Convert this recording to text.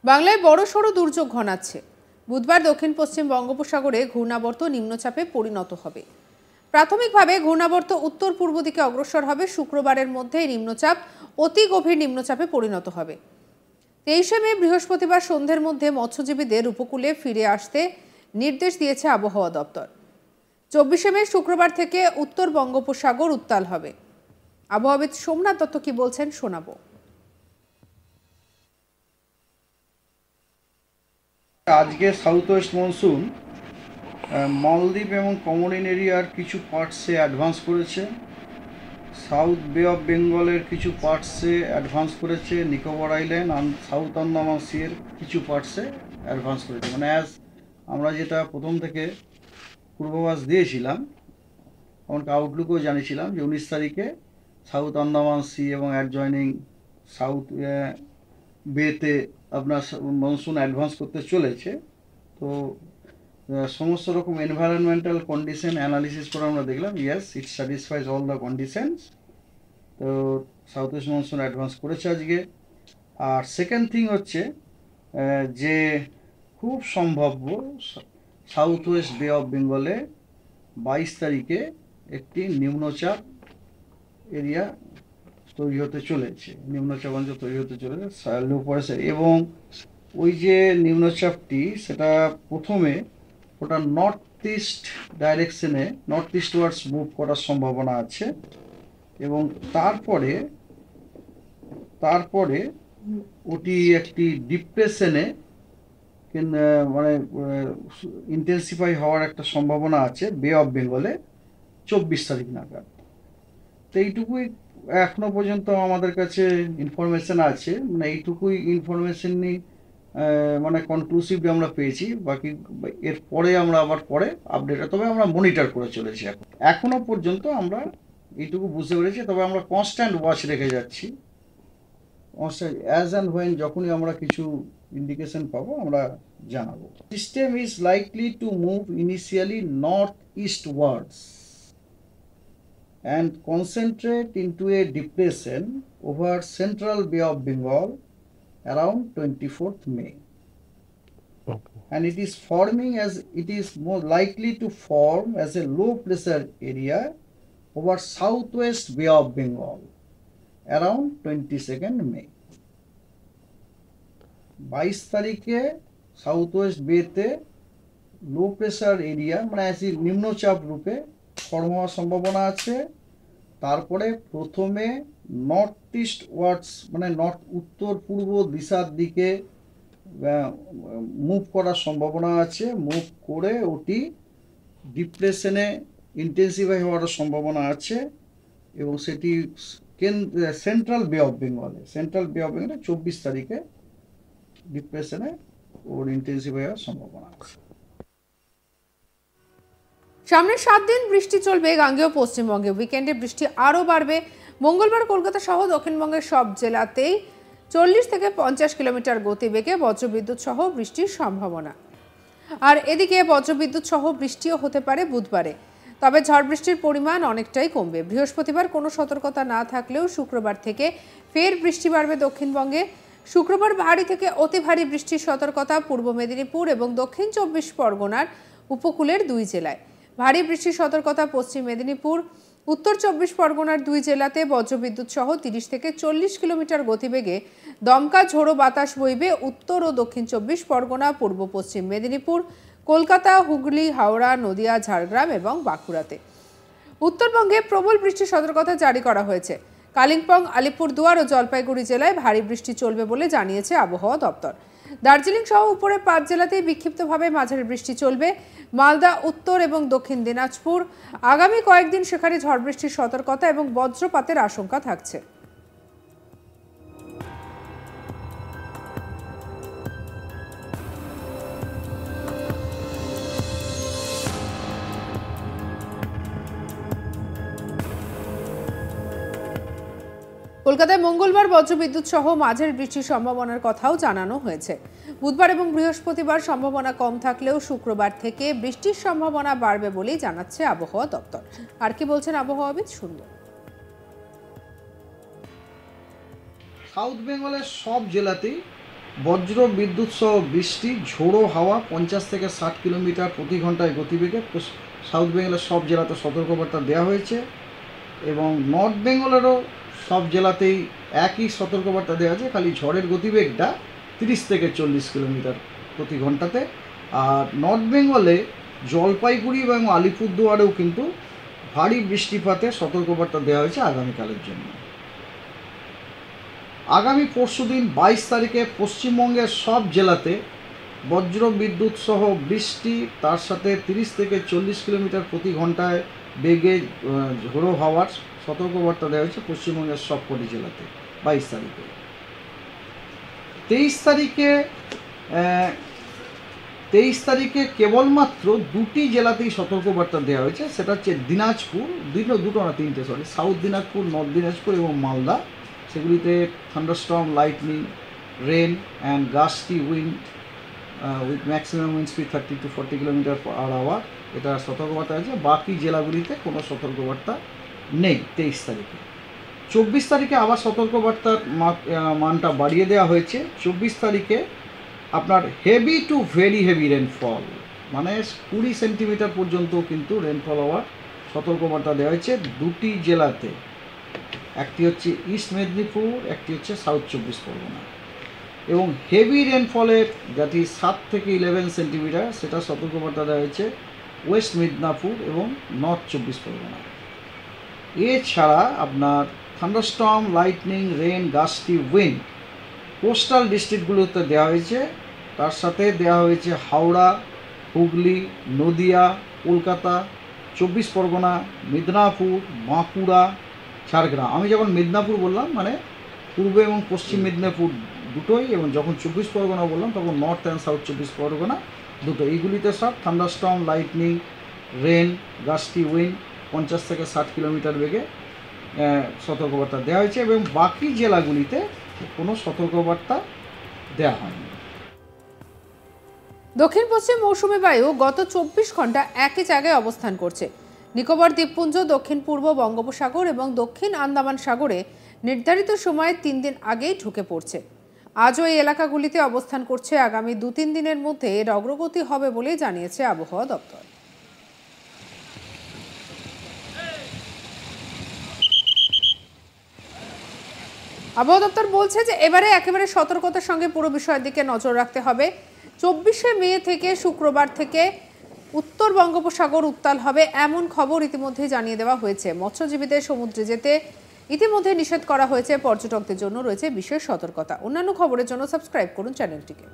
বাংলায় বড়সড় দুর্যোগ ঘনাচ্ছে। বুধবার দক্ষিণ পশ্চিম বঙ্গোপসাগরে ঘূর্ণাবর্ত নিম্নচাপে পরিণত হবে। প্রাথমিকভাবে ঘূর্ণাবর্ত উত্তর পূর্ব দিকে অগ্রসর হবে। শুক্রবারের মধ্যে নিম্নচাপ অতি গভীর নিম্নচাপে পরিণত হবে। 23শে মে বৃহস্পতিবার সন্ধ্যের মধ্যে মৎস্যজীবীদের উপকূলে ফিরে আসতে নির্দেশ দিয়েছে আবহাওয়া দপ্তর। 24শে মে শুক্রবার থেকে উত্তর বঙ্গোপসাগর উত্তাল হবে। আবহাওয়াবিদ সোমনাথ দত্ত কি বলছেন শোনাবো। আজকে সাউথ ওয়েস্ট মনসুন মালদ্বীপ এবং কমোরিন এরিয়ার কিছু পার্টসে অ্যাডভান্স করেছে, সাউথ বে অফ বেঙ্গলের কিছু পার্টসে অ্যাডভান্স করেছে, নিকোবর আইল্যান্ড আর সাউথ আন্দামান সির কিছু পার্টসে অ্যাডভান্স করেছে। মানে আমরা যেটা প্রথম থেকে পূর্বাভাস দিয়েছিলাম, এমনকি আউটলুকও জানিয়েছিলাম যে 19 তারিখে সাউথ আন্দামান সি এবং অ্যাডজয়নিং সাউথ বেতে আপনার মনসুন অ্যাডভান্স করতে চলেছে। তো সমস্ত রকম এনভায়রনমেন্টাল কন্ডিশন অ্যানালিসিস করে আমরা দেখলাম yes it স্যাটিসফাইজ all the conditions. তো সাউথ ওয়েস্ট মনসুন অ্যাডভান্স করেছে আজকে। আর সেকেন্ড থিং হচ্ছে যে খুব সম্ভাব্য সাউথ ওয়েস্ট বে অফ বেঙ্গলে 22 তারিখে একটি নিম্নচাপ এরিয়া তৈরি হতে চলেছে, নিম্নচাপ অঞ্চল তৈরি হতে চলেছে লো প্রেসার। এবং ওই যে নিম্নচাপটি সেটা প্রথমে ওটা নর্থ ইস্ট ডাইরেকশনে, নর্থ ইস্টওয়ার্ডস মুভ করার সম্ভাবনা আছে এবং তারপরে ওটি একটি ডিপ্রেশনে মানে ইন্টেন্সিফাই হওয়ার একটা সম্ভাবনা আছে বে অফ বেঙ্গলে 24 তারিখ নাগাদ। তো এইটুকুই এখনো পর্যন্ত আমাদের কাছে ইনফরমেশন আছে, মানে এইটুকুই ইনফরমেশন নিয়ে মানে কনক্লুসিভলি আমরা পেয়েছি। বাকি এরপরে আমরা আবার পরে আপডেট, তবে আমরা মনিটর করে চলেছি। এখনো পর্যন্ত আমরা এইটুকু বুঝতে পেরেছি, তবে আমরা কনস্ট্যান্ট ওয়াচ রেখে যাচ্ছি। অ্যাজ অ্যান্ড হোয়েন যখনই আমরা কিছু ইন্ডিকেশন পাবো আমরা জানাবো। System is likely to move initially north eastwards and concentrate into a depression over central Bay of Bengal around 24th May. Okay. And it is more likely to form as a low pressure area over southwest Bay of Bengal around 22nd May. 22 তারিখে south West বেতে low pressure area মানে নিম্নচাপ রূপে form হওয়ার সম্ভাবনা আছে। তারপরে প্রথমে নর্থ ইস্ট ওয়ার্ডস মানে উত্তর পূর্ব দিশার দিকে মুভ করার সম্ভাবনা আছে। মুভ করে ওটি ডিপ্রেশনে ইন্টেন্সিফাই হওয়ার সম্ভাবনা আছে এবং সেটি সেন্ট্রাল বে অফ বেঙ্গলে 24 তারিখে ডিপ্রেশনে ওর ইন্টেন্সিফাই হওয়ার সম্ভাবনা আছে। সামনের 7 দিন বৃষ্টি চলবে গাঙ্গেয় পশ্চিমবঙ্গে। উইকেন্ডে বৃষ্টি আরও বাড়বে। মঙ্গলবার কলকাতা সহ দক্ষিণবঙ্গের সব জেলাতেই 40 থেকে 50 কিলোমিটার গতিবেগে বজ্রবিদ্যুৎ সহ বৃষ্টির সম্ভাবনা। আর এদিকে বজ্রবিদ্যুৎ সহ বৃষ্টিও হতে পারে বুধবারে, তবে ঝড় বৃষ্টির পরিমাণ অনেকটাই কমবে। বৃহস্পতিবার কোনো সতর্কতা না থাকলেও শুক্রবার থেকে ফের বৃষ্টি বাড়বে দক্ষিণবঙ্গে। শুক্রবার ভারী থেকে অতি ভারী বৃষ্টির সতর্কতা পূর্ব মেদিনীপুর এবং দক্ষিণ 24 পরগনার উপকূলের 2 জেলায়। ভারী বৃষ্টির সতর্কতা পশ্চিম মেদিনীপুর, উত্তর 24 পরগনার 2 জেলাতে বজ্রবিদ্যুৎ সহ 30 থেকে 40 কিলোমিটার গতিবেগে দমকা ঝোড়ো বাতাস বইবে উত্তর ও দক্ষিণ 24 পরগনা, পূর্ব পশ্চিম মেদিনীপুর, কলকাতা, হুগলি, হাওড়া, নদিয়া, ঝাড়গ্রাম এবং বাঁকুড়াতে। উত্তরবঙ্গে প্রবল বৃষ্টির সতর্কতা জারি করা হয়েছে। কালিম্পং, আলিপুরদুয়ার ও জলপাইগুড়ি জেলায় ভারী বৃষ্টি চলবে বলে জানিয়েছে আবহাওয়া দপ্তর। দার্জিলিং সহ উপরের 5 জেলাতেই বিক্ষিপ্তভাবে মাঝারি বৃষ্টি চলবে। মালদা, উত্তর এবং দক্ষিণ দিনাজপুর আগামী কয়েকদিন সেখানে ঝড় বৃষ্টির সতর্কতা এবং বজ্রপাতের আশঙ্কা থাকছে। কলকাতায় মঙ্গলবার বজ্রবিদ্যুৎ সহ মাঝারি বৃষ্টির সম্ভাবনার কথাও জানানো হয়েছে। বুধবার এবং বৃহস্পতিবার সম্ভাবনা কম থাকলেও শুক্রবার থেকে বৃষ্টির সম্ভাবনা বাড়বে বলেই জানাচ্ছে আবহাওয়া দপ্তর। আর কি বলছেন আবহাওয়াবিদ শুনব। সাউথ বেঙ্গলের সব জেলাতেই বজ্র বিদ্যুৎ সহ বৃষ্টি, ঝোড়ো হাওয়া 50 থেকে 60 কিলোমিটার প্রতি ঘন্টায় গতিবেগে সাউথ বেঙ্গলের সব জেলাতে সতর্কবার্তা দেওয়া হয়েছে এবং নর্থ বেঙ্গলেরও সব জেলাতেই একই সতর্কবার্তা দেওয়া আছে, খালি ঝড়ের গতিবেগটা 30 থেকে 40 কিলোমিটার প্রতি ঘন্টাতে। আর নর্থ বেঙ্গলে জলপাইগুড়ি এবং আলিপুরদুয়ারেও কিন্তু ভারী বৃষ্টিপাতের সতর্কবার্তা দেওয়া হয়েছে আগামীকালের জন্য। আগামী পরশুদিন 22 তারিখে পশ্চিমবঙ্গের সব জেলাতে বজ্র বিদ্যুৎ সহ বৃষ্টি, তার সাথে 30 থেকে 40 কিলোমিটার প্রতি ঘন্টায় বেগে ঝোড়ো হাওয়ার সতর্কবার্তা দেওয়া হয়েছে পশ্চিমবঙ্গের সবকটি জেলাতে 22 তারিখে। 23 তারিখে কেবলমাত্র দুটি জেলাতেই সতর্কবার্তা দেওয়া হয়েছে, সেটা হচ্ছে দিনাজপুর, সাউথ দিনাজপুর, নর্থ দিনাজপুর এবং মালদা। সেগুলিতে thunderstorm, lightning, rain and gusty wind with maximum wind speed 30 to 40 kilometre per hour, এটা সতর্কবার্তা আছে। বাকি জেলাগুলিতে কোনো সতর্কবার্তা নেই 23 তারিখে। 24 তারিখে আবার সতর্কবার্তার মানটা বাড়িয়ে দেওয়া হয়েছে। 24 তারিখে আপনার heavy two very heavy rainfall, মানে 20 সেন্টিমিটার পর্যন্ত কিন্তু রেনফল হওয়ার সতর্কবার্তা দেওয়া হয়েছে দুটি জেলাতে। একটি হচ্ছে ইস্ট মেদিনীপুর, একটি হচ্ছে সাউথ 24 পরগনা। এবং হেভি রেনফলের যেটি 7 থেকে 11 সেন্টিমিটার, সেটা সতর্কবার্তা দেওয়া হয়েছে ওয়েস্ট মিদনাপুর এবং নর্থ 24 পরগনা। এছাড়া আপনার thunderstorm, lightning, rain, gusty wind coastal ডিস্ট্রিক্টগুলোতে দেওয়া হয়েছে। তার সাথে দেওয়া হয়েছে হাওড়া, হুগলি, নদিয়া, কলকাতা, 24 পরগনা, মিদনাপুর, বাঁকুড়া, ঝাড়গ্রাম। আমি যখন মিদনাপুর বললাম মানে পূর্ব এবং পশ্চিম মেদিনীপুর দুটোই, এবং যখন 24 পরগনা বললাম তখন নর্থ অ্যান্ড সাউথ 24 পরগনা দুটো। এইগুলিতে সব thunderstorm, lightning, rain, gusty wind 50 থেকে 60 কিলোমিটার বেগে সতর্কবার্তা দেওয়া হয়েছে এবং বাকি জেলাগুলিতে কোনো সতর্কবার্তা দেওয়া হয়নি। দক্ষিণ পশ্চিম মৌসুমী বায়ু গত 24 ঘন্টা একই জায়গায় অবস্থান করছে। নিকোবর দ্বীপপুঞ্জ, দক্ষিণ পূর্ব বঙ্গোপসাগর এবং দক্ষিণ আন্দামান সাগরে নির্ধারিত সময়ে 3 দিন আগেই ঢুকে পড়ছে। আজও এই এলাকাগুলিতে অবস্থান করছে। আগামী 2-3 দিনের মধ্যে এর অগ্রগতি হবে বলে জানিয়েছে আবহাওয়া দপ্তর। আবহাওয়া দপ্তর বলছে যে এবারে একেবারে সতর্কতার সঙ্গে পুরো বিষয়ের দিকে নজর রাখতে হবে। 24শে মে থেকে শুক্রবার থেকে উত্তর বঙ্গোপসাগর উত্তাল হবে এমন খবর ইতিমধ্যে জানিয়ে দেওয়া হয়েছে। মৎস্যজীবীদের সমুদ্রে যেতে ইতিমধ্যে নিষেধ করা হয়েছে। পর্যটকদের জন্য রয়েছে বিশেষ সতর্কতা। অন্যান্য খবরের জন্য সাবস্ক্রাইব করুন চ্যানেলটিকে।